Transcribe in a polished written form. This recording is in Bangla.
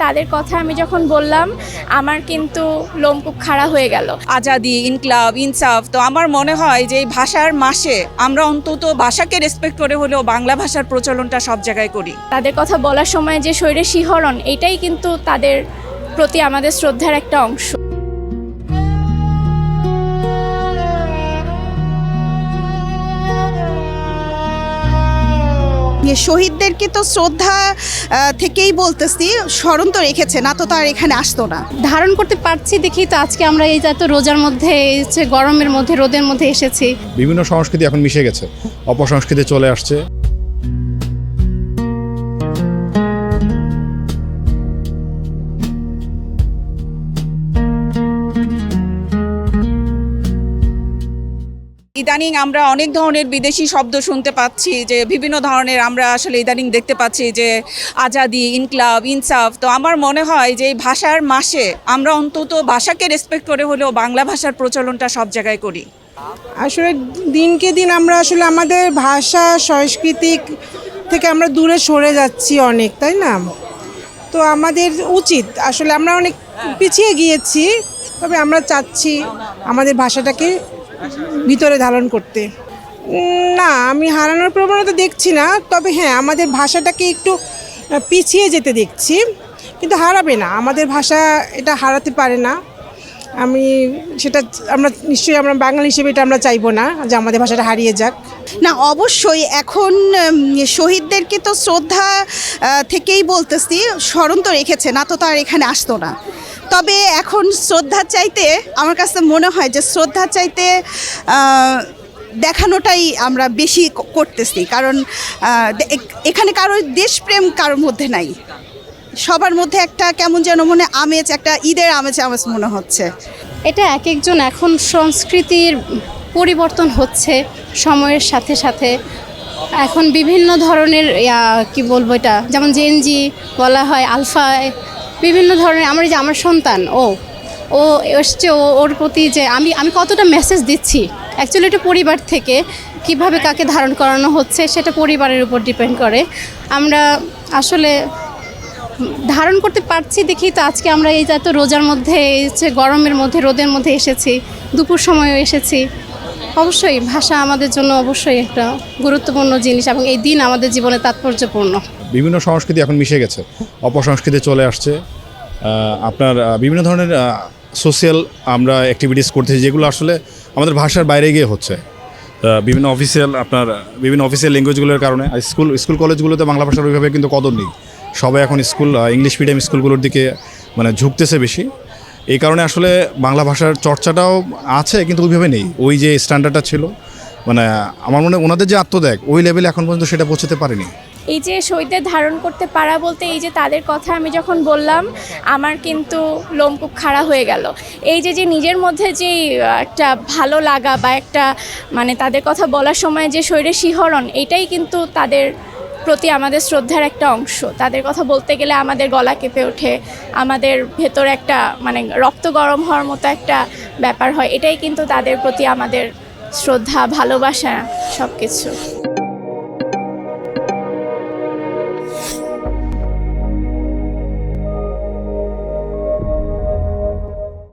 তাদের কথা আমি যখন বললাম আমার কিন্তু লোমকূপ খাড়া হয়ে গেল। আজাদি, ইনকলাব, ইনসাফ। তো আমার মনে হয় যে এই ভাষার মাসে আমরা অন্তত ভাষাকে রেসপেক্ট করে হলেও বাংলা ভাষার প্রচলনটা সব জায়গায় করি। তাদের কথা বলার সময় যে শরীরে শিহরণ, এটাই কিন্তু তাদের প্রতি আমাদের শ্রদ্ধার একটা অংশ। শহীদদেরকে তো শ্রদ্ধা থেকেই বলতেছি, স্মরণ তো রেখেছে না তো তার এখানে আসতো না। ধারণ করতে পারছি দেখেই তো আজকে আমরা এই এত রোজার মধ্যে, গরমের মধ্যে, রোদের মধ্যে এসেছি। বিভিন্ন সংস্কৃতি এখন মিশে গেছে, অপসংস্কৃতি চলে আসছে। ইদানিং আমরা অনেক ধরনের বিদেশি শব্দ শুনতে পাচ্ছি, যে বিভিন্ন ধরনের আমরা আসলে ইদানিং দেখতে পাচ্ছি যে আজাদি, ইনকলাব, ইনসাফ। তো আমার মনে হয় যে এই ভাষার মাসে আমরা অন্তত ভাষাকে রেসপেক্ট করে হলেও বাংলা ভাষার প্রচলনটা সব জায়গায় করি। আসলে দিনকে দিন আমরা আসলে আমাদের ভাষা সাংস্কৃতিক থেকে আমরা দূরে সরে যাচ্ছি অনেক, তাই না? তো আমাদের উচিত, আসলে আমরা অনেক পিছিয়ে গিয়েছি, তবে আমরা চাচ্ছি আমাদের ভাষাটাকে ভিতরে ধারণ করতে। না, আমি হারানোর প্রবণতা দেখছি না, তবে হ্যাঁ আমাদের ভাষাটাকে একটু পিছিয়ে যেতে দেখছি, কিন্তু হারাবে না আমাদের ভাষা, এটা হারাতে পারে না। আমরা নিশ্চয়ই আমরা বাঙালি হিসেবে এটা আমরা চাইবো না যে আমাদের ভাষাটা হারিয়ে যাক। না, অবশ্যই এখন শহীদদেরকে তো শ্রদ্ধা থেকেই বলতেছি, স্মরণ তো রেখেছে না তো তার এখানে আসতো না। তবে এখন শ্রদ্ধা চাইতে আমার কাছে মনে হয় যে শ্রদ্ধা চাইতে দেখানোটাই আমরা বেশি করতেছি, কারণ এখানে কারোর দেশপ্রেম কারোর মধ্যে নাই, সবার মধ্যে একটা কেমন যেন মনে আমেজ, একটা ঈদের আমেজ মনে হচ্ছে। এটা এক একজন, এখন সংস্কৃতির পরিবর্তন হচ্ছে সময়ের সাথে সাথে। এখন বিভিন্ন ধরনের কি বলবো, এটা যেমন জেনজি বলা হয়, আলফা, বিভিন্ন ধরনের। আমার সন্তান ও এসছে, ওর প্রতি যে আমি কতটা মেসেজ দিচ্ছি, অ্যাকচুয়ালি এটা পরিবার থেকে কিভাবে কাকে ধারণ করানো হচ্ছে সেটা পরিবারের উপর ডিপেন্ড করে। আমরা আসলে ধারণ করতে পারছি দেখেই তো আজকে আমরা এই এত রোজার মধ্যে, গরমের মধ্যে, রোদের মধ্যে এসেছি, দুপুর সময়ও এসেছি। অবশ্যই ভাষা আমাদের জন্য অবশ্যই একটা গুরুত্বপূর্ণ জিনিস, এবং এই দিন আমাদের জীবনে তাৎপর্যপূর্ণ। বিভিন্ন সংস্কৃতি এখন মিশে গেছে, অপসংস্কৃতি চলে আসছে। আপনার বিভিন্ন ধরনের সোশ্যাল আমরা অ্যাক্টিভিটিস করতেছি, যেগুলো আসলে আমাদের ভাষার বাইরে গিয়ে হচ্ছে। বিভিন্ন অফিসিয়াল ল্যাঙ্গুয়েজগুলোর কারণে স্কুল কলেজগুলোতে বাংলা ভাষার ওইভাবে কিন্তু কদর নেই। সবাই এখন ইংলিশ মিডিয়াম স্কুলগুলোর দিকে ঝুঁকতেছে বেশি। এই কারণে আসলে বাংলা ভাষার চর্চাটাও আছে, কিন্তু ওইভাবে নেই, ওই যে স্ট্যান্ডার্ডটা ছিল। আমার মনে হয় ওনাদের যে আত্মত্যাগ, ওই লেভেলে এখন পর্যন্ত সেটা পৌঁছতে পারেনি। এই যে শহীদদের ধারণ করতে পারা বলতে, এই যে তাদের কথা আমি যখন বললাম আমার কিন্তু লোমকূপ খাড়া হয়ে গেল। এই যে নিজের মধ্যে যে একটা ভালো লাগা বা একটা তাদের কথা বলার সময় যে শরীরে শিহরণ, এটাই কিন্তু তাদের প্রতি আমাদের শ্রদ্ধার একটা অংশ। তাদের কথা বলতে গেলে আমাদের গলা কেঁপে ওঠে, আমাদের ভেতর একটা রক্ত গরম হওয়ার মতো একটা ব্যাপার হয়। এটাই কিন্তু তাদের প্রতি আমাদের শ্রদ্ধা, ভালোবাসা, সব কিছু।